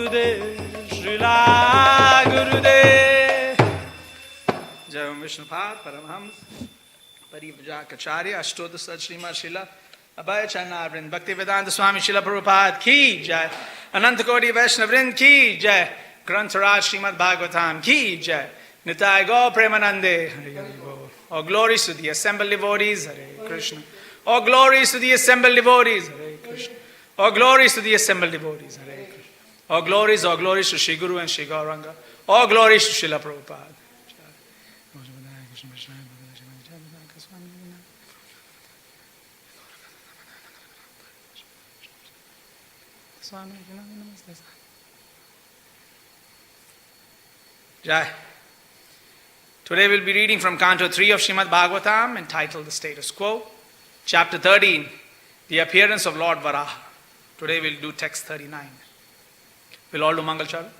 Gurudev, Srila Gurudev. Jai Vishnupad, Paramhams, Parivrajacharya, Ashtodasa Srimad Srila Abhay Chanavrind, Bhaktivedanta Swami Srila Prabhupada Ki Jai, Anantakoti Vaishnavrind Ki Jai, Grantharaj Srimad Bhagavatam Ki Jai, Nitai Gaur Premanande, Hari Hari Bol. All glories to the assembled devotees, Hare Krishna. All glories to the assembled devotees, Hare Krishna. All glories to the assembled devotees, Hare Krishna. All glories to Shri Guru and Shri Gauranga. All glories to Srila Prabhupada. Jai. Today we'll be reading from Canto 3 of Srimad Bhagavatam entitled The Status Quo. Chapter 13, The Appearance of Lord Varaha. Today we'll do text 39. We'll all do Mangal Charan.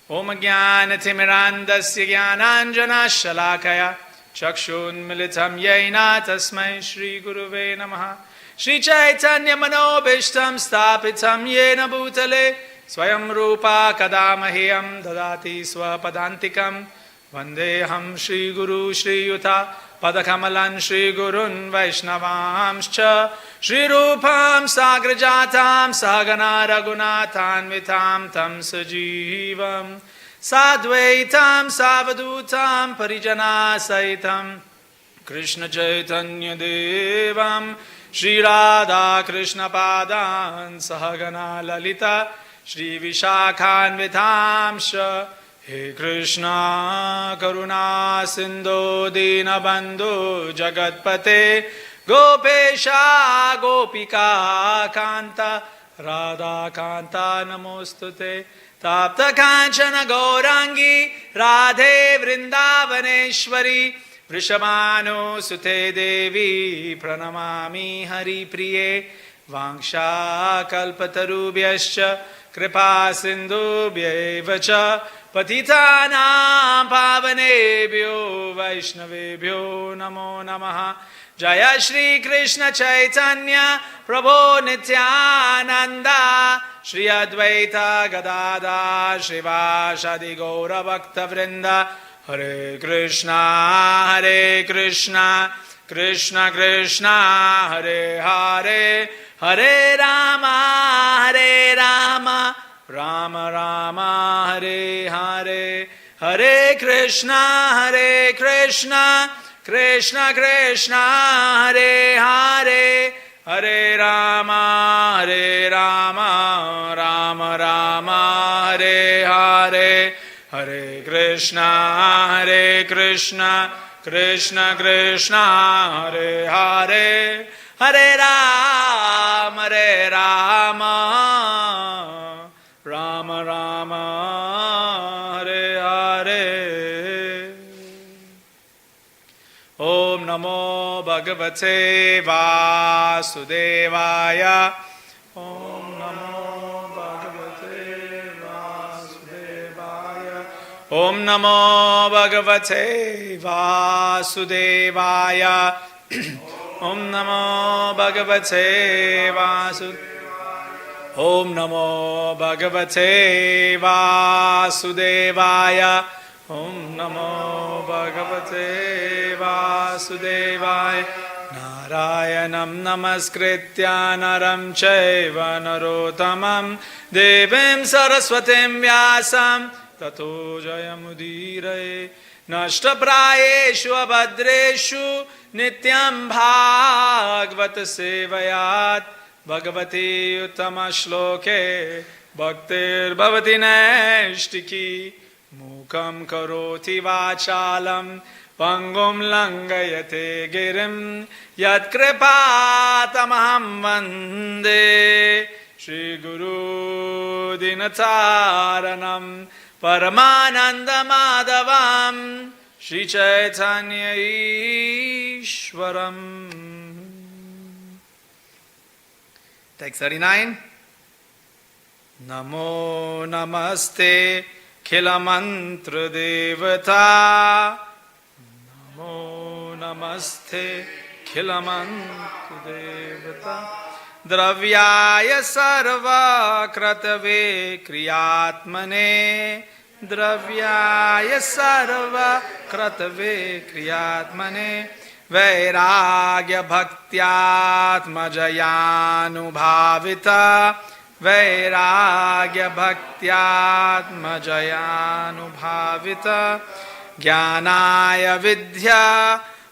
Om Jnana-timirandasya Jnananjana Shalakaya Chakshun Militam Yena Tasmai Shri Guruve Namaha Shri Chaitanya Manobishtam Stapitam Yena Bhutale Swayam Rupa Kadamahiyam Dadati Swapadantikam Vandeham Shri Guru Shri Yuta Padakamalan Shri Gurun Vaishnavamscha Shri Rupam Sagrajatam Sagana Raghunathan Vitam Tam Sajivam Sadvaitam Savadutam Parijana Saitam Krishna Chaitanya Devam Shri Radha Krishna Padan Sahagana Lalita Shri Vishakhan Vitamsha He Krishna Karuna Sindhu Dina Bandhu Jagatpate Gopesha Gopika Kanta Radha Kanta Namostute Tapta Kanchana Gaurangi Radhe Vrindavaneshwari Vrishabhanu Sute Devi Pranamami Hari Priye Vangsha Kalpatarubhyascha Kripa Sindhubhyevacha Patitanam Pavanebhyo Vaishnavebhyo Namo Namaha Jaya Shri Krishna Chaitanya Prabhu Nityananda Shri Advaita Gadada Shivashadi Gaura Bhakta Vrinda Hare Krishna Krishna Krishna Hare Hare Hare Rama Rama Rama Hare Hare Hare Krishna Krishna Krishna Hare Hare Hare Rama Rama Rama Hare Hare Hare Krishna Krishna Krishna Hare Hare Hare Rama Rama Rama Hare Hare. Om Namo Bhagavate Vasudevaya. Om Namo Bhagavate Vasudevaya. Om Namo Bhagavate Vasudevaya. Om Namo Bhagavate Vasudevaya. Om Namo Bhagavate Vasudevaya. Om Namo Bhagavate Vasudevaya. Narayanam Namaskritya Naram Chaiva Narottamam Devim Saraswatim Vyasam Tato Jayamudiraye. Nashtaprayeshu abhadreshu Nityam Bhagvat Sevayat Bhagavati Uttama Shloke Bhaktir Bhavati Naishtiki Mukam Karoti Vachalam Pangum Langayate Girim Yat Kripatamaham Vande Shri Guru Dinataranam Paramananda Madhavam Shri Chaitanya Ishwaram. Text 39. Namo Namaste Khila Mantra Devata. Namo Namaste Khila Mantra Devata. द्रव्याय सर्वकृतवे क्रियात्मने द्रव्याय सर्वकृतवे क्रियात्मने वैराग्य भक्त्यात्मजयानुभाविता वैराग्य भक्त्यात्मजयानुभाविता ज्ञानाय विद्या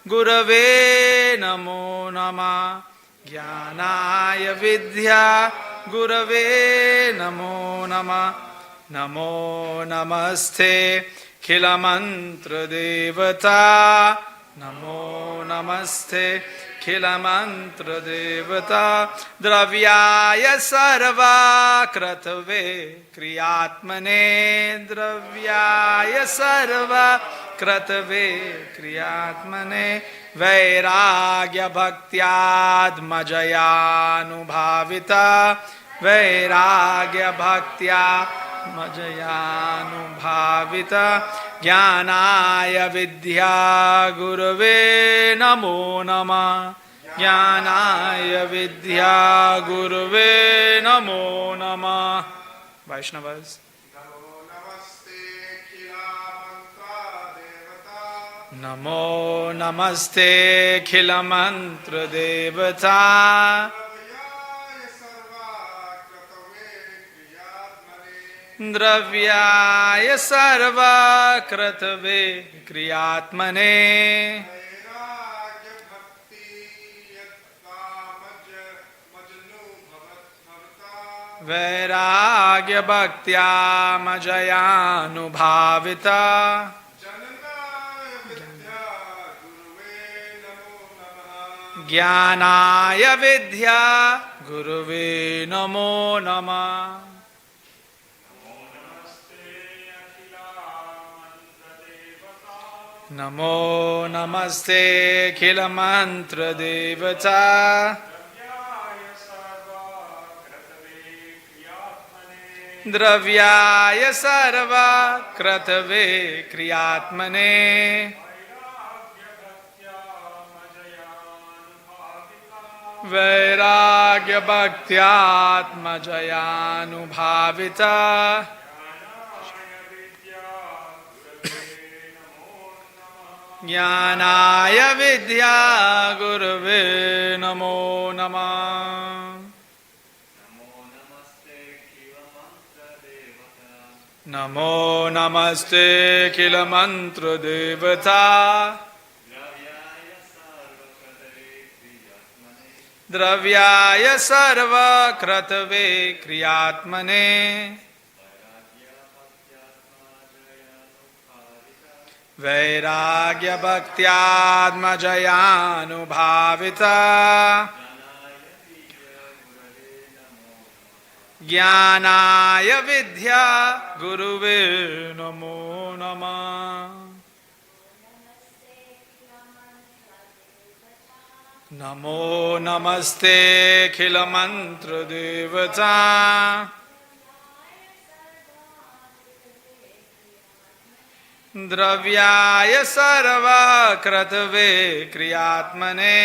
गुरवे नमो नमः ज्ञानाय विद्या गुरवे नमो नमः नमो नमस्ते खिल मंत्र देवता नमो नमस्ते खिल मंत्र देवता द्रव्याय सर्वकृतवे क्रियात्मने द्रव्याय सर्वकृतवे क्रियात्मने वैराग्य भक्त्यात्मजयानुभाविता वैराग्य भक्त्यात्मजयानुभाविता ज्ञानाय विद्या गुरवे नमो नमः ज्ञानाय विद्या गुरवे नमो नमः वैष्णवस नमो नमस्ते खिल मंत्र देवता द्रव्याय सर्वकृतवे क्रियात्मने वैराग्य भक्त्यात्मजयानुभाविता ज्ञानाय विद्या गुरुवे नमो नमः नमो नमस्ते खिल मंत्र देवता द्रव्याय सर्वकृतवे क्रियात्मने वैराग्य भक्त्यात्मजयानुभाविता ज्ञानाय विद्या गुरवे नमो नमः नमो नमस्ते खिल मंत्र देवता द्रव्याय सर्वकृतवे क्रियात्मने वैराग्य भक्त्यात्मजयानुभाविता ज्ञानाय विद्या गुरुवे नमो नमः नमो नमस्ते खिल मंत्र देवता द्रव्याय सर्वकृतवे क्रियात्मने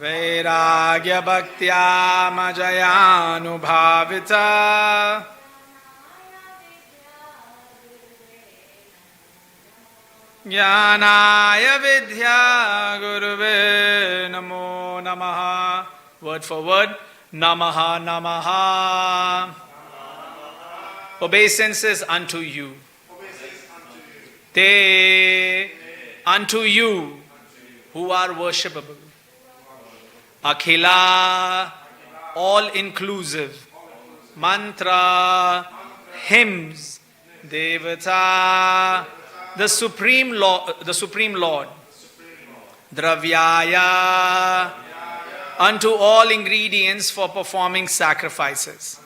वैराग्य भक्त्यात्मजयानुभाविता ज्ञानाय विद्या गुरुवे नमो नमः word for word namaha namaha obeisances unto you they unto you who are worshipable akhila all inclusive mantra hymns devata the supreme lord dravyaya unto all ingredients for performing sacrifices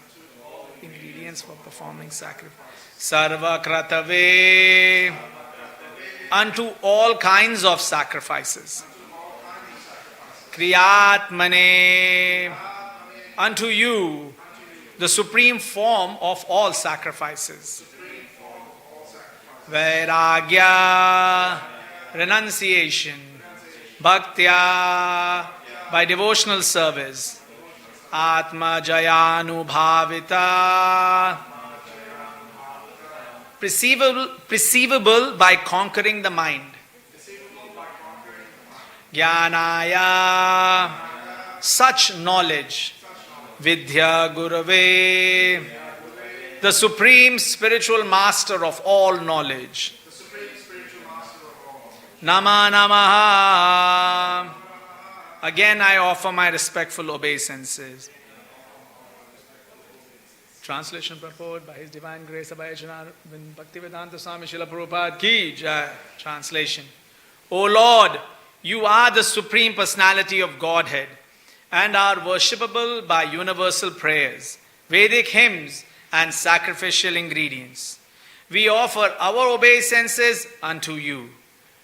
sarva kratave unto all kinds of sacrifices kriyatmane unto you the supreme form of all sacrifices vairagya renunciation Bhaktya, by devotional service. Atma Jayanubhavita, perceivable by conquering the mind. Jnanaya, such knowledge. Vidya Gurave, the supreme spiritual master of all knowledge. Nama Namaha. Again I offer my respectful obeisances. Translation purport by His Divine Grace Vrajanath Bhaktivedanta Swami Srila Prabhupada Ki Jai. Translation. O Lord, you are the Supreme Personality of Godhead and are worshipable by universal prayers, Vedic hymns and sacrificial ingredients. We offer our obeisances unto you.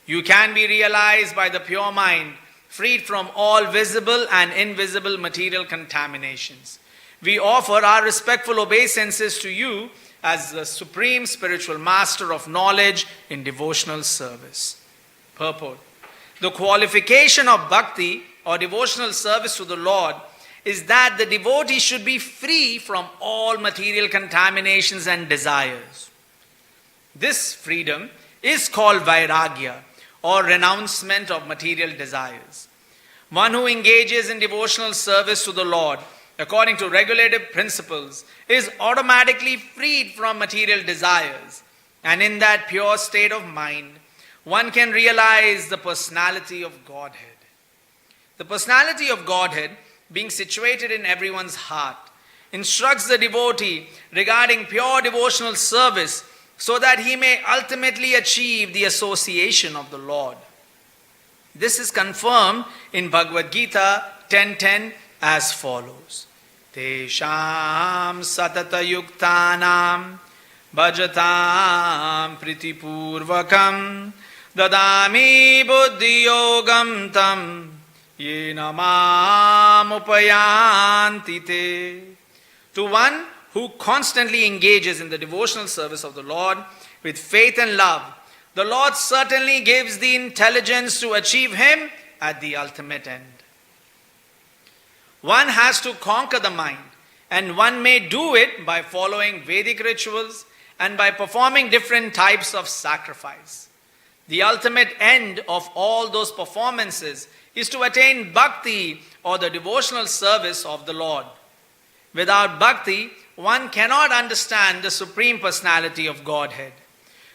You can be realized by the pure mind, freed from all visible and invisible material contaminations. We offer our respectful obeisances to you as the supreme spiritual master of knowledge in devotional service. Purport. The qualification of bhakti or devotional service to the Lord is that the devotee should be free from all material contaminations and desires. This freedom is called vairagya, or renouncement of material desires. One who engages in devotional service to the Lord according to regulative principles is automatically freed from material desires, and in that pure state of mind, one can realize the personality of Godhead. The personality of Godhead, being situated in everyone's heart, instructs the devotee regarding pure devotional service so that he may ultimately achieve the association of the Lord. This is confirmed in Bhagavad Gita 10:10 as follows. Tesham satata yuktanam bhajatam pritipurvakam dadami buddhiyogam tam yena mam upayanti te. To one who constantly engages in the devotional service of the Lord with faith and love, the Lord certainly gives the intelligence to achieve Him at the ultimate end. One has to conquer the mind, and one may do it by following Vedic rituals and by performing different types of sacrifice. The ultimate end of all those performances is to attain bhakti, or the devotional service of the Lord. Without bhakti, one cannot understand the Supreme Personality of Godhead.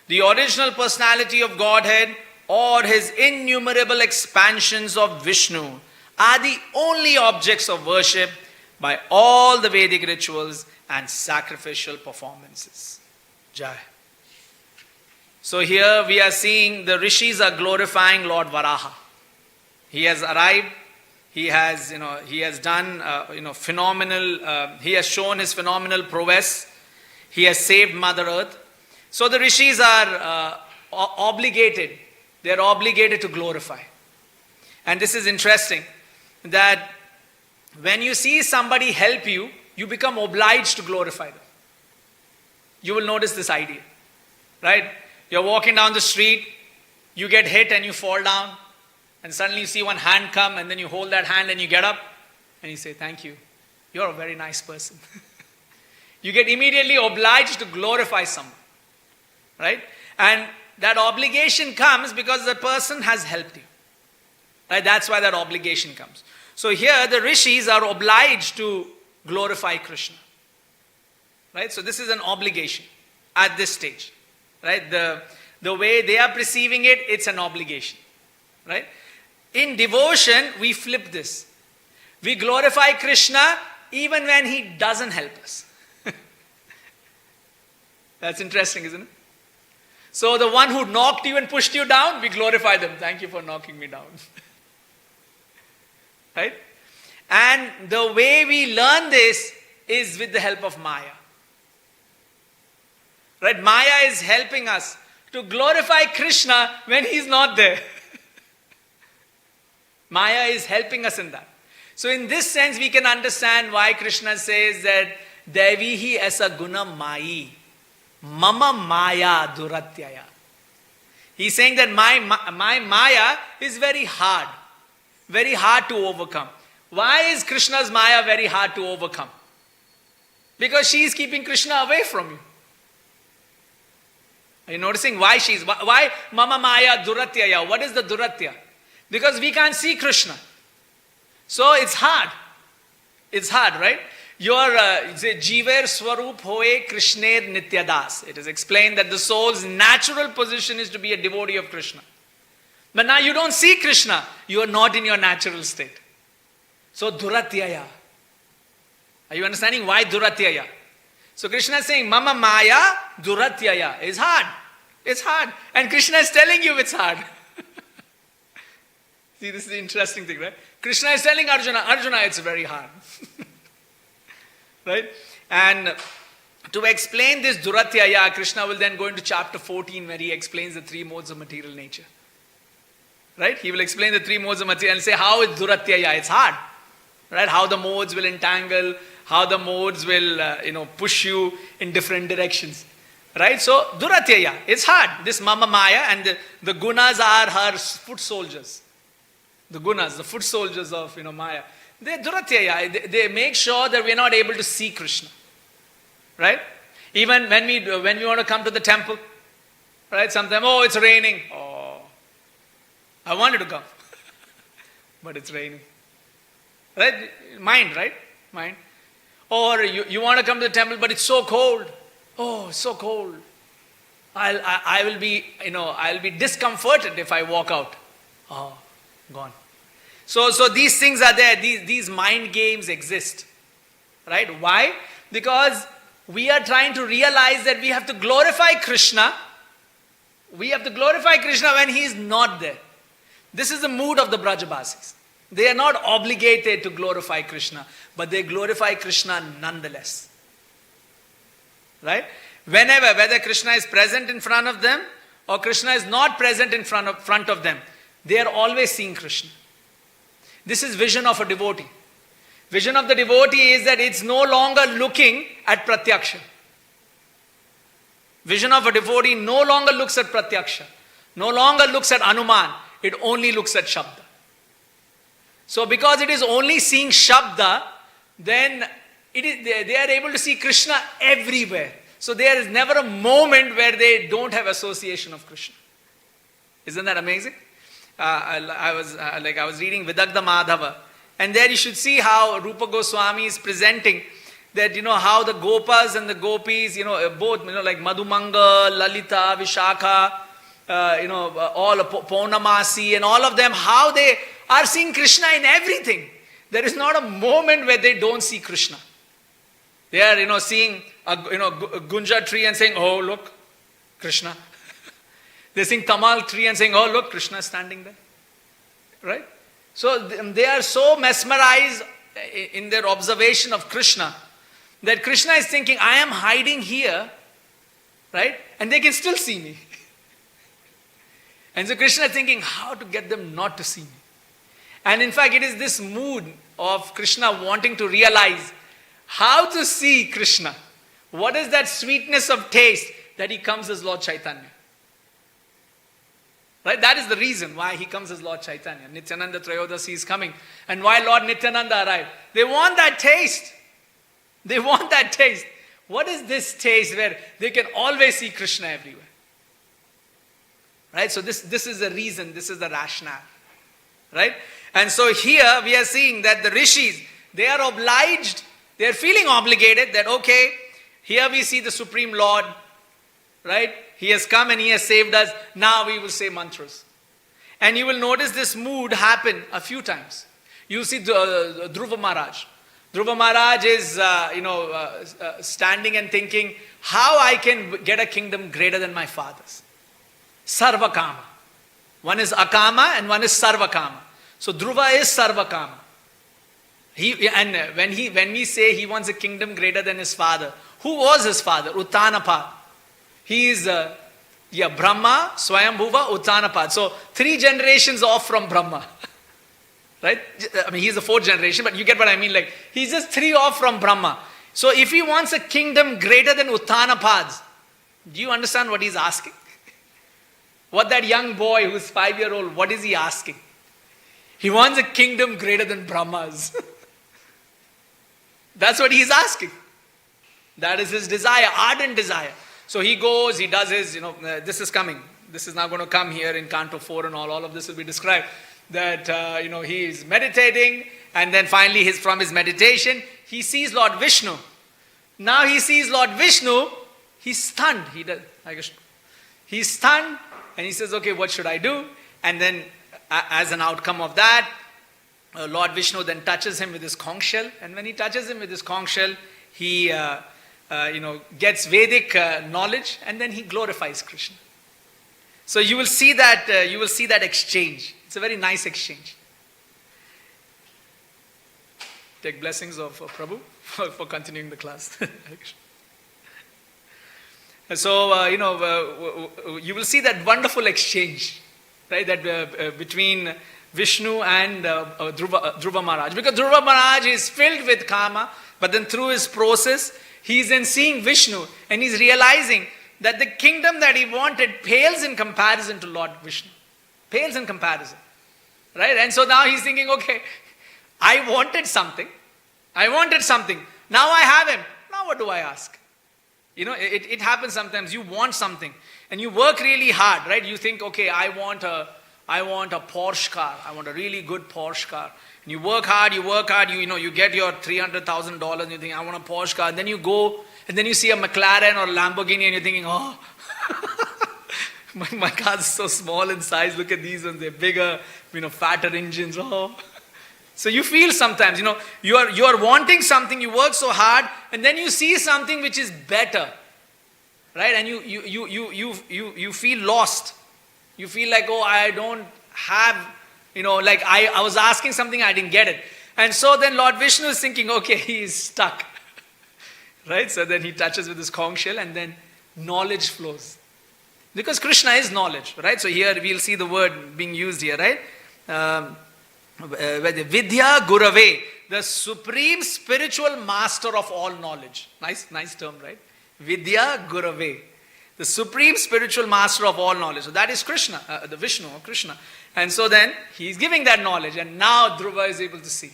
The original personality of Godhead, or His innumerable expansions of Vishnu, are the only objects of worship by all the Vedic rituals and sacrificial performances. Jai. So here we are seeing the rishis are glorifying Lord Varaha. He has arrived. He has done, phenomenal. He has shown his phenomenal prowess. He has saved Mother Earth. So the rishis are obligated. They are obligated to glorify. And this is interesting, that when you see somebody help you, you become obliged to glorify them. You will notice this idea, right? You're walking down the street, you get hit and you fall down, and suddenly you see one hand come, and then you hold that hand and you get up and you say, thank you. You're a very nice person. You get immediately obliged to glorify someone, right? And that obligation comes because the person has helped you, right? That's why that obligation comes. So here the rishis are obliged to glorify Krishna, right? So this is an obligation at this stage, right? The way they are perceiving it, it's an obligation, right? In devotion, we flip this. We glorify Krishna even when He doesn't help us. That's interesting, isn't it? So the one who knocked you and pushed you down, we glorify them. Thank you for knocking me down. Right? And the way we learn this is with the help of Maya. Right? Maya is helping us to glorify Krishna when He's not there. Maya is helping us in that. So in this sense, we can understand why Krishna says that Devihi asa guna mai, mama maya duratyaya. He's saying that my Maya is very hard. very hard to overcome. Why is Krishna's Maya very hard to overcome? Because she is keeping Krishna away from you. Are you noticing why why Mama Maya Duratyaya? What is the Duratya? Because we can't see Krishna. So it's hard. It's hard, right? Your Jiver Swarup Hoye Krishner Nityadas. It is explained that the soul's natural position is to be a devotee of Krishna. But now you don't see Krishna. You are not in your natural state. So Duratyaya. Are you understanding why Duratyaya? So Krishna is saying, Mama Maya Duratyaya. It's hard. It's hard. And Krishna is telling you it's hard. See, this is the interesting thing, right? Krishna is telling Arjuna, it's very hard. Right? And to explain this Duratyaya, Krishna will then go into chapter 14 where he explains the three modes of material nature. Right? He will explain the three modes of material and say how is Duratyaya. It's hard. Right? How the modes will entangle, how the modes will push you in different directions. Right? So Duratyaya, it's hard. This Mama Maya and the gunas are her foot soldiers. The gunas, the foot soldiers of Maya. They're Duratyaya. They make sure that we're not able to see Krishna. Right? Even when we want to come to the temple, right? Sometimes, it's raining. Oh, I wanted to come. But it's raining. Right? Mind, right? Mind. Or you want to come to the temple, but it's so cold. Oh, it's so cold. I will be discomforted if I walk out. Oh, gone. So these things are there. These mind games exist. Right? Why? Because we are trying to realize that we have to glorify Krishna. We have to glorify Krishna when he is not there. This is the mood of the Brajabasis. They are not obligated to glorify Krishna, but they glorify Krishna nonetheless. Right? Whether Krishna is present in front of them or Krishna is not present in front of them, they are always seeing Krishna. This is vision of a devotee. Vision of the devotee is that it's no longer looking at Pratyaksha. Vision of a devotee no longer looks at Pratyaksha, no longer looks at Anuman, it only looks at Shabda. So because it is only seeing Shabda, then they are able to see Krishna everywhere. So there is never a moment where they don't have association of Krishna. Isn't that amazing? I was reading Vidagdha Madhava, and there you should see how Rupa Goswami is presenting that, how the Gopas and the Gopis, both, like Madhumanga, Lalita, Vishakha, all Paunamasi and all of them, how they are seeing Krishna in everything. There is not a moment where they don't see Krishna. They are, seeing a Gunja tree and saying, oh, look, Krishna. They sing Tamal tree and saying, oh, look, Krishna is standing there. Right? So they are so mesmerized in their observation of Krishna that Krishna is thinking, I am hiding here, right? And they can still see me. And so Krishna is thinking how to get them not to see me. And in fact, it is this mood of Krishna wanting to realize how to see Krishna. What is that sweetness of taste that he comes as Lord Chaitanya? Right? That is the reason why he comes as Lord Chaitanya. Nityananda Trayodasi is coming. And why Lord Nityananda arrived? They want that taste. They want that taste. What is this taste where they can always see Krishna everywhere? Right? So this is the reason, this is the rationale. Right? And so here we are seeing that the rishis, they are obliged, they are feeling obligated that, okay, here we see the Supreme Lord, right? He has come and he has saved us. Now we will say mantras. And you will notice this mood happen a few times. You see Dhruva Maharaj. Dhruva Maharaj is, standing and thinking, how I can get a kingdom greater than my father's. Sarvakama. One is Akama and one is Sarvakama. So Dhruva is Sarvakama. When we say he wants a kingdom greater than his father, who was his father? Uttanapad. He is Brahma, Swayambhuva, Uttanapad. So 3 generations off from Brahma. Right? I mean, he's the 4th generation, but you get what I mean. Like, he's just 3 off from Brahma. So if he wants a kingdom greater than Uttanapad's, do you understand what he's asking? What that young boy who's 5-year-old, what is he asking? He wants a kingdom greater than Brahma's. That's what he's asking. That is his desire, ardent desire. So he goes, he does his, this is coming. This is now going to come here in Canto 4 and all of this will be described. That, he is meditating, and then finally from his meditation, he sees Lord Vishnu. Now he sees Lord Vishnu, he's stunned. He's stunned, and he says, okay, what should I do? And then as an outcome of that, Lord Vishnu then touches him with his conch shell. And when he touches him with his conch shell, he gets Vedic knowledge, and then he glorifies Krishna. So you will see that exchange. It's a very nice exchange. Take blessings of Prabhu for continuing the class. So, you will see that wonderful exchange, right? That between Vishnu and Dhruva Maharaj. Because Dhruva Maharaj is filled with karma, but then through his process, he's then seeing Vishnu, and he's realizing that the kingdom that he wanted pales in comparison to Lord Vishnu. Pales in comparison. Right? And so now he's thinking, okay, I wanted something. Now I have him. Now what do I ask? It happens sometimes. You want something and you work really hard, right? You think, okay, I want a Porsche car. I want a really good Porsche car. And you work hard, you get your $300,000 and you think, I want a Porsche car. And then you go and then you see a McLaren or a Lamborghini and you're thinking, oh, my car is so small in size. Look at these ones. They're bigger, fatter engines. Oh. So you feel sometimes, you are wanting something, you work so hard, and then you see something which is better, right? And you feel lost. You feel like, oh, I don't have, like I was asking something, I didn't get it. And so then Lord Vishnu is thinking, okay, he is stuck, right? So then he touches with his conch shell, and then knowledge flows. Because Krishna is knowledge, right? So here we'll see the word being used here, right? Vidya Gurave, the supreme spiritual master of all knowledge. Nice term, right? Vidya Gurave, the supreme spiritual master of all knowledge. So that is Krishna, the Vishnu or Krishna. And so then he's giving that knowledge, and now Dhruva is able to see.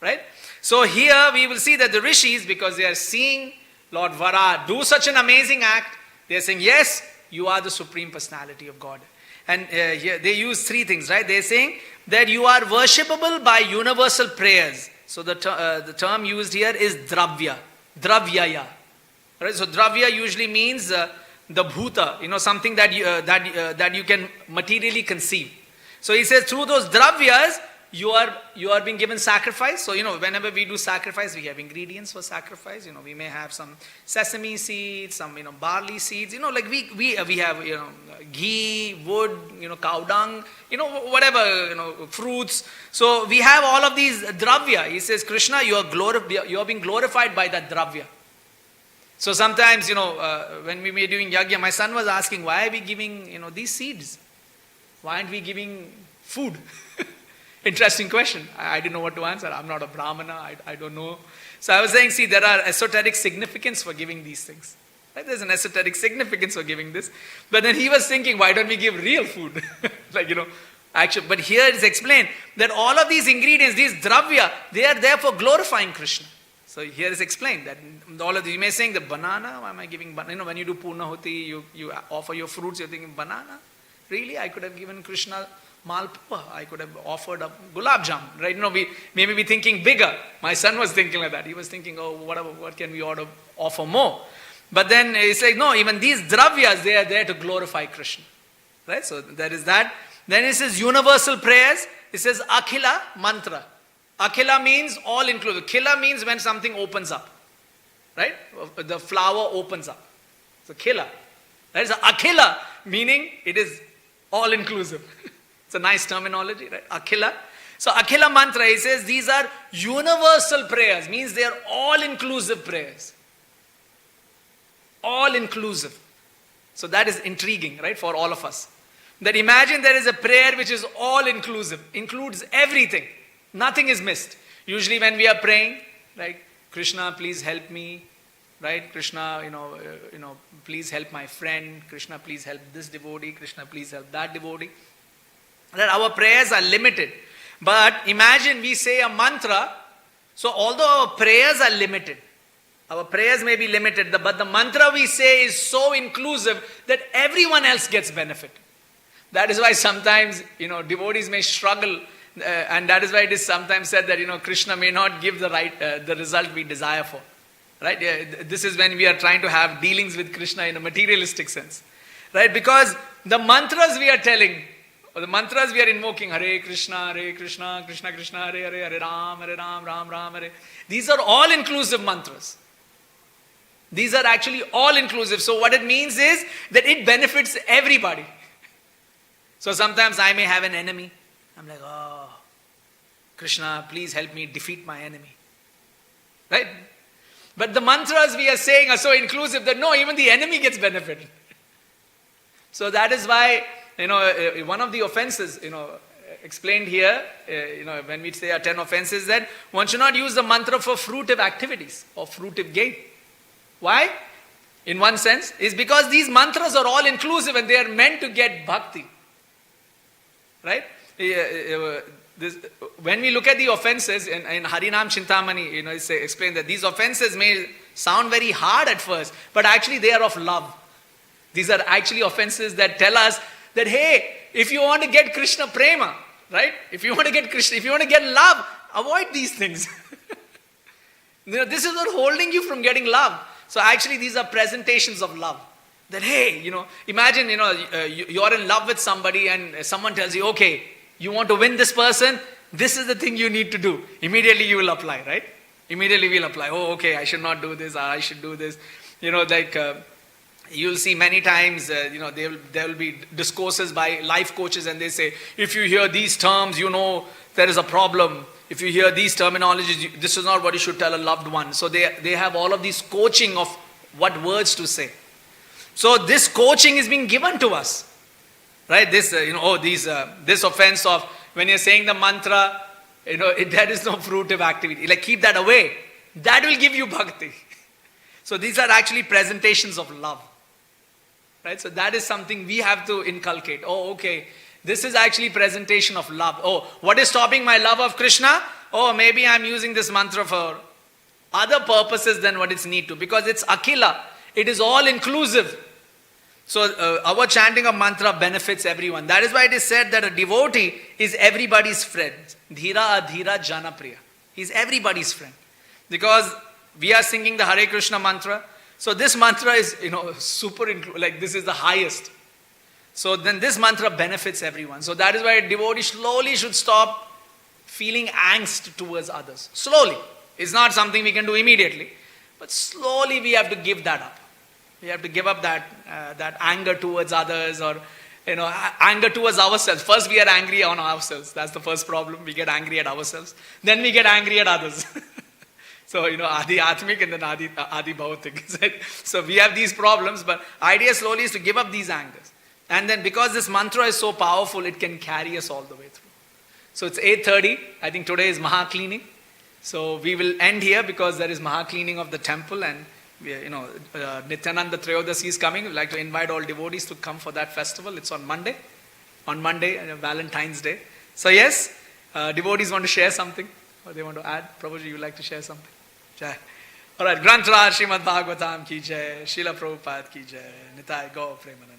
Right? So here we will see that the rishis, because they are seeing Lord Vara do such an amazing act, they are saying, yes, you are the supreme personality of God. And here they use three things, right? They are saying that you are worshipable by universal prayers. So the term used here is dravya, dravyaya. Right? So dravya usually means the bhuta, something that you can materially conceive. So he says through those dravyas, you are being given sacrifice. So, whenever we do sacrifice, we have ingredients for sacrifice. We may have some sesame seeds, some, barley seeds. Like we have, ghee, wood, cow dung, whatever, fruits. So we have all of these dravya. He says, Krishna, you are being glorified by that dravya. So sometimes, when we were doing yagya, my son was asking, why are we giving, these seeds? Why aren't we giving food? Interesting question. I didn't know what to answer. I'm not a Brahmana. I don't know. So I was saying, see, there are esoteric significance for giving these things. Right? There's an esoteric significance for giving this. But then he was thinking, why don't we give real food? Actually, but here it's explained that all of these ingredients, these dravya, they are there for glorifying Krishna. So here is explained that all of these, you may saying the banana, why am I giving banana? When you do Purnahuti, you offer your fruits, you're thinking, banana? Really? I could have given Krishna Malpua. I could have offered a gulab jam, right? We maybe be thinking bigger. My son was thinking like that. He was thinking, oh, what can we offer more? But then he's like, no, even these dravyas, they are there to glorify Krishna. Right? So there is that. Then it says universal prayers. It says Akhila mantra. Akhila means all inclusive. Khila means when something opens up. Right? The flower opens up. So khila. Right? So Akhila meaning it is all inclusive. It's a nice terminology, right? Akhila. So Akhila mantra, he says these are universal prayers, means they are all inclusive prayers. All inclusive. So that is intriguing, right, for all of us. That imagine there is a prayer which is all inclusive, includes everything. Nothing is missed. Usually when we are praying, right, Krishna, please help me. Right? Krishna, please help my friend. Krishna, please help this devotee. Krishna, please help that devotee. that our prayers are limited. But imagine we say a mantra, so although our prayers are limited, our prayers may be limited, but the mantra we say is so inclusive that everyone else gets benefit. That is why sometimes, devotees may struggle, and that is why it is sometimes said that, Krishna may not give the result we desire for. Right? This is when we are trying to have dealings with Krishna in a materialistic sense. Right? Because the mantras we are telling, or the mantras we are invoking, Hare Krishna, Krishna Krishna, Hare Hare, Hare Ram, Ram Ram, Hare. These are all inclusive mantras. These are actually all inclusive. So what it means is that it benefits everybody. So sometimes I may have an enemy. I'm like, oh, Krishna, please help me defeat my enemy. Right? But the mantras we are saying are so inclusive that no, even the enemy gets benefited. So that is why, one of the offenses, explained here, when we say 10 offenses, that one should not use the mantra for fruitive activities or fruitive gain. Why? In one sense, is because these mantras are all inclusive and they are meant to get bhakti. Right? When we look at the offenses in Harinam Chintamani, it's explained that these offenses may sound very hard at first, but actually they are of love. These are actually offenses that tell us that, hey, if you want to get Krishna prema, right? If you want to get love, avoid these things. This is not holding you from getting love. So actually these are presentations of love. That, hey, imagine, you're in love with somebody and someone tells you, okay, you want to win this person, this is the thing you need to do. Immediately you will apply, right? Immediately we will apply. Oh, okay, I should not do this, I should do this. You'll see many times, there will be discourses by life coaches and they say, if you hear these terms, there is a problem. If you hear these terminologies, this is not what you should tell a loved one. So they have all of these coaching of what words to say. So this coaching is being given to us. Right? This, this offense of when you're saying the mantra, that is no fruitive activity. Like keep that away. That will give you bhakti. So these are actually presentations of love. Right? So that is something we have to inculcate. Oh, okay. This is actually presentation of love. Oh, what is stopping my love of Krishna? Oh, maybe I'm using this mantra for other purposes than what it's need to. Because it's Akhila. It is all inclusive. So our chanting of mantra benefits everyone. That is why it is said that a devotee is everybody's friend. Dhira adhira janapriya. He's everybody's friend. Because we are singing the Hare Krishna mantra. So this mantra is, this is the highest. So then this mantra benefits everyone. So that is why a devotee slowly should stop feeling angst towards others. Slowly. It's not something we can do immediately. But slowly we have to give that up. We have to give up that anger towards others or, anger towards ourselves. First we are angry on ourselves. That's the first problem. We get angry at ourselves. Then we get angry at others. So, Adi Atmik and then Adi Bhautik. So we have these problems, but idea slowly is to give up these angers. And then because this mantra is so powerful, it can carry us all the way through. So it's 8:30. I think today is Maha Cleaning. So we will end here because there is Maha Cleaning of the temple and Nityananda Trayodasi is coming. We'd like to invite all devotees to come for that festival. It's on Monday. On Monday, Valentine's Day. So yes, devotees want to share something or they want to add. Prabhuji, you would like to share something? Jai. Alright, Granth Raj Srimad Bhagavatam ki jai, Srila Prabhupada ki jai, Nitai Gaur Premanand.